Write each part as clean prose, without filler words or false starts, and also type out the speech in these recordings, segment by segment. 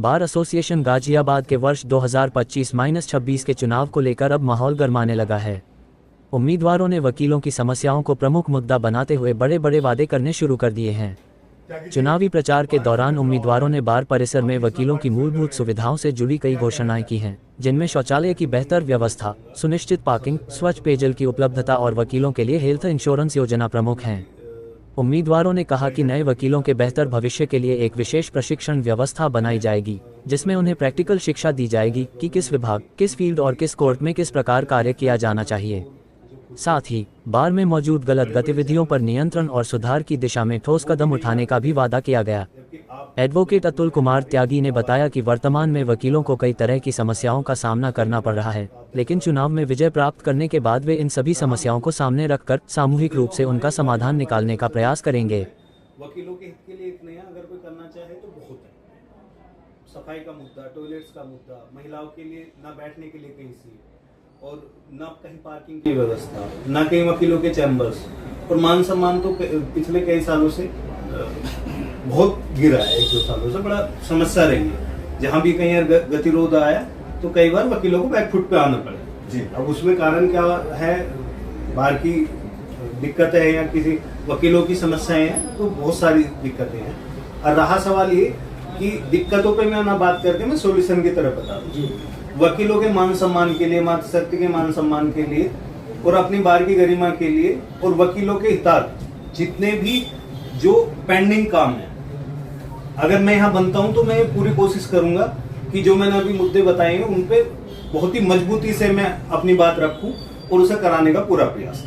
Bar association Ghaziabad के वर्ष 2025-26 के चुनाव को लेकर अब माहौल गरमाने लगा है। उम्मीदवारों ने वकीलों की समस्याओं को प्रमुख मुद्दा बनाते हुए बड़े बड़े वादे करने शुरू कर दिए हैं। चुनावी प्रचार के दौरान उम्मीदवारों ने बार परिसर में वकीलों की मूलभूत सुविधाओं से जुड़ी कई घोषणाएं की हैं, जिनमें शौचालय की बेहतर व्यवस्था, सुनिश्चित पार्किंग, स्वच्छ पेयजल की उपलब्धता और वकीलों के लिए हेल्थ इंश्योरेंस योजना प्रमुख हैं। उम्मीदवारों ने कहा कि नए वकीलों के बेहतर भविष्य के लिए एक विशेष प्रशिक्षण व्यवस्था बनाई जाएगी, जिसमें उन्हें प्रैक्टिकल शिक्षा दी जाएगी कि किस विभाग, किस फील्ड और किस कोर्ट में किस प्रकार कार्य किया जाना चाहिए। साथ ही बार में मौजूद गलत गतिविधियों पर नियंत्रण और सुधार की दिशा में ठोस कदम उठाने का भी वादा किया गया। एडवोकेट अतुल कुमार त्यागी ने बताया कि वर्तमान में वकीलों को कई तरह की समस्याओं का सामना करना पड़ रहा है, लेकिन चुनाव में विजय प्राप्त करने के बाद वे इन सभी समस्याओं को सामने रखकर सामूहिक रूप से उनका समाधान निकालने का प्रयास करेंगे। वकीलों के हित के लिए एक नया अगर कोई करना चाहे तो बहुत है। सफाई का मुद्दा, टॉयलेट्स का मुद्दा, महिलाओं के लिए ना बैठने के लिए कहीं सीट और ना कहीं पार्किंग की व्यवस्था, ना कहीं वकीलों के चैम्बर्स, और मान सम्मान तो पिछले कई सालों से बहुत गिरा है। 1-2 सालों से बड़ा समस्या रही है। जहाँ भी कहीं गतिरोध आया तो कई बार वकीलों को बैकफुट पे आना पड़ा जी। अब उसमें कारण क्या है, बाहर की दिक्कतें हैं या किसी वकीलों की समस्याएं हैं, तो बहुत सारी दिक्कतें हैं। और रहा सवाल ये कि दिक्कतों पे मैं ना बात करके मैं सॉल्यूशन की तरफ बता दूं। वकीलों के मान सम्मान के लिए, मातृशक्ति के मान सम्मान के लिए और अपनी बार की गरिमा के लिए और वकीलों के हितार्थ जितने भी जो पेंडिंग काम है, अगर मैं यहाँ बनता हूँ तो मैं पूरी कोशिश करूंगा कि जो मैंने अभी मुद्दे बताए हैं उन पे बहुत ही मजबूती से मैं अपनी बात रखूं और उसे कराने का पूरा प्रयास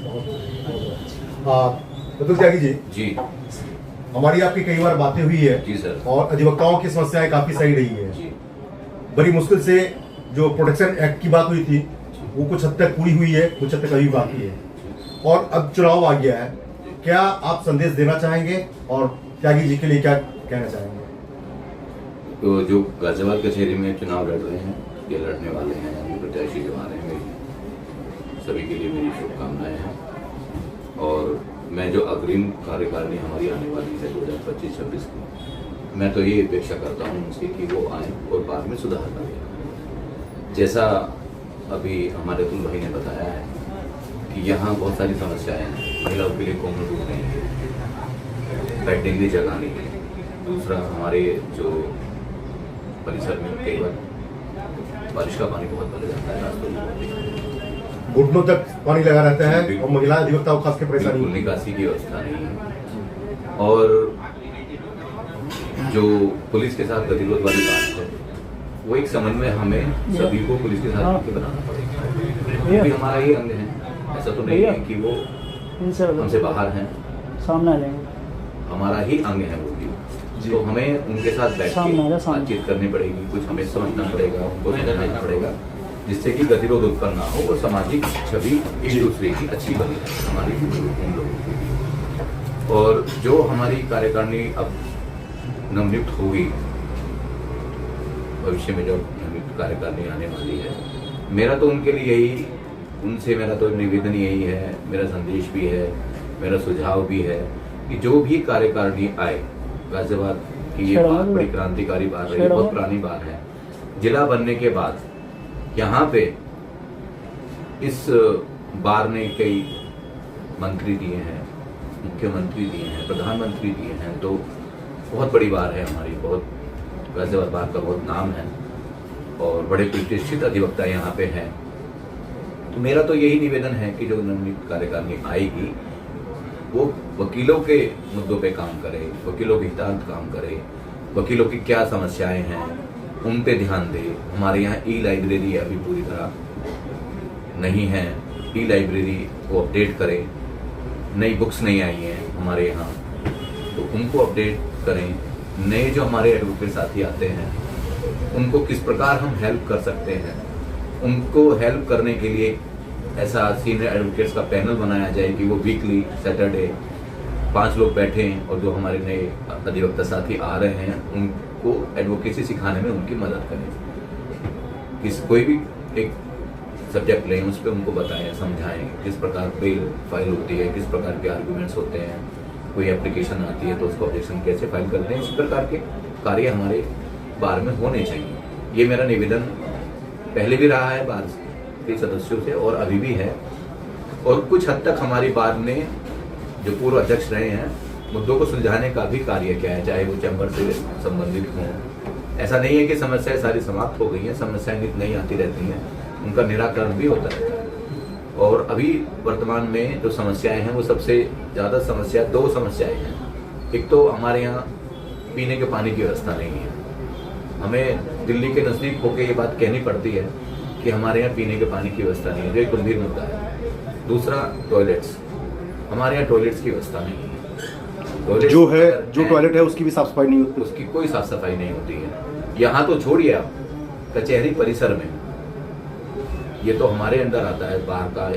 करूं। त्यागी जी, हमारी आपकी कई बार बातें हुई है जी सर, और अधिवक्ताओं की समस्याएं काफी सही रही है जी। बड़ी मुश्किल से जो प्रोटेक्शन एक्ट की बात हुई थी वो कुछ हद तक पूरी हुई है, कुछ हद तक अभी बाकी है और अब चुनाव आ गया है। क्या आप संदेश देना चाहेंगे और त्यागी जी के लिए क्या कहना चाहेंगे? तो जो गाजियाबाद कचहरी में चुनाव लड़ रहे हैं या लड़ने वाले हैं, प्रत्याशी जो आ रहे हैं, सभी के लिए मेरी शुभकामनाएं हैं। और मैं जो अग्रिम कार्यकारिणी हमारी आने वाली है 2025-26 की, मैं तो ये अपेक्षा करता हूँ उनसे कि वो आए और बाद में सुधार करें। जैसा अभी हमारे अतुल भाई ने बताया है कि यहाँ बहुत सारी समस्याएं हैं। महिलाओं के लिए कोमल रूप नहीं है, बैठने के लिए जगह नहीं है। दूसरा, हमारे जो परिसर में कई बार बारिश का पानी बहुत भर जाता है, रास्तों घुटनों तक पानी लगा रहता है और महिला अधिवक्ताओं खास के परेशानी, निकासी की व्यवस्था नहीं है। और जो पुलिस के साथ गतिरोध वाली बात है, वो एक समन्वय हमें सभी को पुलिस के साथ मिलकर बनाना पड़ेगा। भी हमारा ही अंग है, ऐसा तो नहीं है कि वो हमसे बाहर हैं, सामने आ जाएंगे, हमारा ही अंग है वो भी। तो हमें उनके साथ बैठ के बातचीत करनी पड़ेगी, कुछ हमें समझना पड़ेगा, उनको समझना पड़ेगा, जिससे कि गतिरोध उत्पन्न ना हो और सामाजिक छवि एक दूसरे की अच्छी बनी है हमारी उन लोगों की। और जो हमारी कार्यकारिणी अब नवनियुक्त होगी, भविष्य में जो नवनियुक्त कार्यकारिणी आने वाली है, मेरा तो उनके लिए यही, उनसे मेरा तो निवेदन यही है, मेरा संदेश भी है, मेरा सुझाव भी है कि जो भी कार्यकारिणी आए, गाजियाबाद की ये बात बड़ी क्रांतिकारी बात रही है, बहुत पुरानी बात है। जिला बनने के बाद यहाँ पे इस बार ने कई मंत्री दिए हैं, मुख्यमंत्री दिए हैं, प्रधानमंत्री दिए हैं, तो बहुत बड़ी बार है हमारी, बहुत गाजियाबाद बार का बहुत नाम है और बड़े प्रतिष्ठित अधिवक्ता यहाँ पे हैं। तो मेरा तो यही निवेदन है कि जो नवनियुक्त कार्यकारिणी आएगी वो वकीलों के मुद्दों पे काम करे, वकीलों के हितार्थ काम करे, वकीलों की क्या समस्याएं हैं उन पे ध्यान दे। हमारे यहाँ ई लाइब्रेरी अभी पूरी तरह नहीं है, ई लाइब्रेरी को अपडेट करें, नई बुक्स नहीं आई हैं हमारे यहाँ, तो उनको अपडेट करें। नए जो हमारे एडवोकेट साथी आते हैं उनको किस प्रकार हम हेल्प कर सकते हैं, उनको हेल्प करने के लिए ऐसा सीनियर एडवोकेट्स का पैनल बनाया जाए कि वो वीकली सैटरडे 5 लोग बैठें और जो हमारे नए अधिवक्ता साथी आ रहे हैं उनको एडवोकेसी सिखाने में उनकी मदद करें। कोई भी एक सब्जेक्ट लें, उस पर उनको बताएं, समझाएं किस प्रकार बेल फाइल होती है, किस प्रकार के आर्गूमेंट्स होते हैं, कोई एप्लीकेशन आती है तो उसको ऑब्जेक्शन कैसे फाइल करते हैं। इस प्रकार के कार्य हमारे बार में होने चाहिए। ये मेरा निवेदन पहले भी रहा है बार के सदस्यों से और अभी भी है। और कुछ हद तक हमारी बार ने जो पूर्व अध्यक्ष रहे हैं मुद्दों को सुलझाने का भी कार्य किया है, चाहे वो चैम्बर से संबंधित हों। ऐसा नहीं है कि समस्याएं सारी समाप्त हो गई हैं, समस्याएं नहीं आती रहती हैं, उनका निराकरण भी होता रहता है। और अभी वर्तमान में जो समस्याएं हैं वो सबसे ज़्यादा समस्या 2 समस्याएं हैं। एक तो हमारे यहाँ पीने के पानी की व्यवस्था नहीं है। हमें दिल्ली के नज़दीक होकर ये बात कहनी पड़ती है कि हमारे यहाँ पीने के पानी की व्यवस्था नहीं है, जो एक गंभीर मुद्दा है। दूसरा टॉयलेट्स, हमारे यहाँ टॉयलेट्स की व्यवस्था नहीं है। जो टॉयलेट है उसकी भी साफ सफाई नहीं होती, उसकी कोई साफ सफाई नहीं होती है। यहाँ तो छोड़िए आप, कचहरी परिसर में, ये तो हमारे अंदर आता है, बाहर का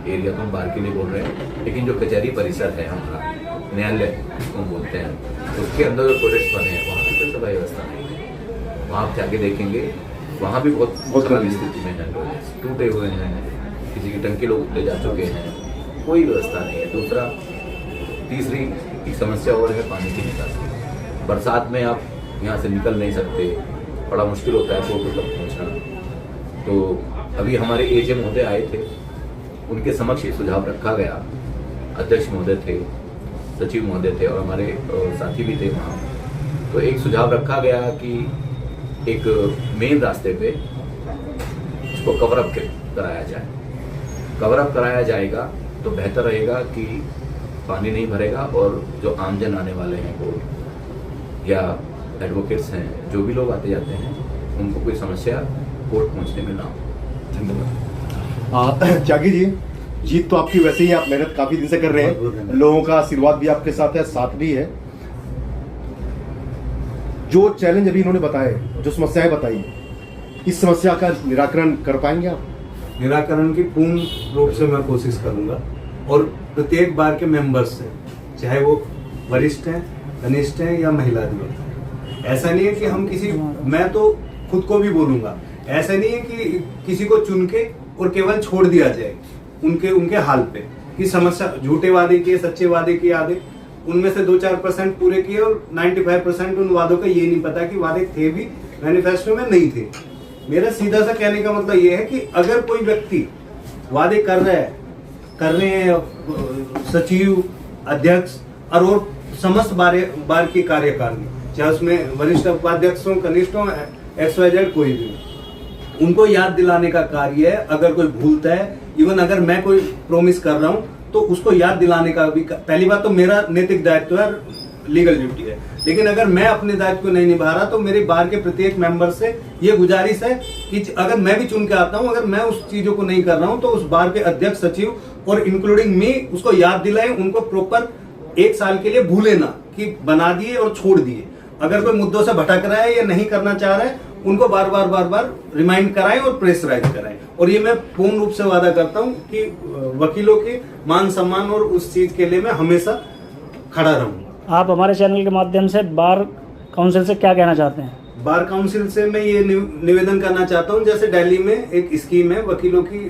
एरिया तो हम बाहर के लिए बोल रहे हैं, लेकिन जो कचहरी परिसर है हमारा, न्यायालय हम बोलते हैं, उसके अंदर जो टॉयलेट्स बने हैं वहाँ की कोई सफाई व्यवस्था नहीं है। वहाँ आप जाके देखेंगे वहाँ भी बहुत खराब स्थिति में है, टॉयलेट्स टूटे हुए हैं, किसी की टंकी लोग ले जा चुके हैं, कोई व्यवस्था नहीं है। तीसरी एक समस्या और है पानी की निकासी। बरसात में आप यहाँ से निकल नहीं सकते, बड़ा मुश्किल होता है कोर्ट तक पहुँचना। तो अभी हमारे एजेएम महोदय आए थे, उनके समक्ष एक सुझाव रखा गया, अध्यक्ष महोदय थे, सचिव महोदय थे और हमारे साथी भी थे वहाँ। तो एक सुझाव रखा गया कि एक मेन रास्ते पे उसको कवर अप कराया जाए। कवर अप कराया जाएगा तो बेहतर रहेगा कि पानी नहीं भरेगा और जो आमजन आने वाले हैं कोर्ट या एडवोकेट्स हैं, जो भी लोग आते जाते हैं, उनको कोई समस्या कोर्ट पहुंचने में ना हो। धन्यवाद। त्यागी जी, जीत तो आपकी वैसे ही, आप मेहनत काफी दिन से कर रहे हैं, लोगों का आशीर्वाद भी आपके साथ है, साथ भी है। जो चैलेंज अभी इन्होंने बताए, जो समस्याएं बताई, इस समस्या का निराकरण कर पाएंगे आप? निराकरण की पूर्ण रूप से मैं कोशिश करूंगा और प्रत्येक बार के मेंबर्स से, चाहे वो वरिष्ठ हैं, कनिष्ठ हैं या महिला अधिवक्ता, ऐसा नहीं है कि हम मैं तो खुद को भी बोलूंगा, ऐसा नहीं है कि किसी को चुन के और केवल छोड़ दिया जाए उनके हाल पे कि समस्या झूठे वादे किए, सच्चे वादे किए आधे, उनमें से 2-4% पूरे किए और 95% उन वादों का ये नहीं पता कि वादे थे भी मैनिफेस्टो में नहीं थे। मेरा सीधा सा कहने का मतलब ये है कि अगर कोई व्यक्ति वादे कर रहे हैं सचिव, अध्यक्ष और समस्त बार की कार्यकारिणी, चाहे उसमें वरिष्ठ उपाध्यक्ष हो, कनिष्ठ हो, XYZ कोई भी, उनको याद दिलाने का कार्य है। अगर कोई भूलता है, इवन अगर मैं कोई प्रोमिस कर रहा हूं तो उसको याद दिलाने का भी, पहली बात तो मेरा नैतिक दायित्व है, लीगल ड्यूटी है, लेकिन अगर मैं अपने दायित्व को नहीं निभा रहा तो मेरे बार के प्रत्येक मेंबर से ये गुजारिश है कि अगर मैं भी चुन के आता हूं, अगर मैं उस चीजों को नहीं कर रहा हूं तो उस बार के अध्यक्ष, सचिव और इंक्लूडिंग मी उसको याद दिलाए, उनको प्रॉपर 1 साल के लिए भूले ना कि बना दिए और छोड़ दिए। अगर कोई मुद्दों से भटक रहा है या नहीं करना चाह रहा है, उनको बार बार रिमाइंड कराएं और प्रेशराइज कराएं। और ये मैं पूर्ण रूप से वादा करता हूं कि वकीलों के मान सम्मान और उस चीज के लिए मैं हमेशा खड़ा रहूंगा। आप हमारे चैनल के माध्यम से बार काउंसिल से क्या कहना चाहते हैं? बार काउंसिल से मैं ये निवेदन करना चाहता हूं, जैसे दिल्ली में एक स्कीम है वकीलों की,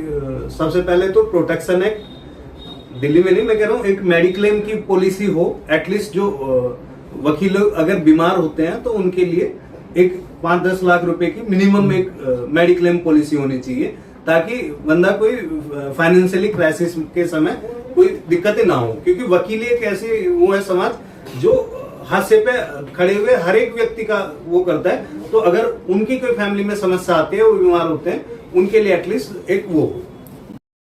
सबसे पहले तो प्रोटेक्शन एक्ट, दिल्ली में नहीं मैं कह रहा हूं, एक मेडिक्लेम की पॉलिसी हो, एटलीस्ट जो वकील अगर बीमार होते हैं तो उनके लिए एक 5-10 लाख रुपए की मिनिमम एक मेडिक्लेम पॉलिसी होनी चाहिए, ताकि बंदा कोई फाइनेंशियली क्राइसिस के समय कोई दिक्कतें ना हो। क्योंकि वकील एक ऐसी वो है समाज जो हादसे पे खड़े हुए हर एक व्यक्ति का वो करता है, तो अगर उनकी कोई फैमिली में समस्या आती है, वो बीमार होते हैं, उनके लिए एटलीस्ट एक वो हो।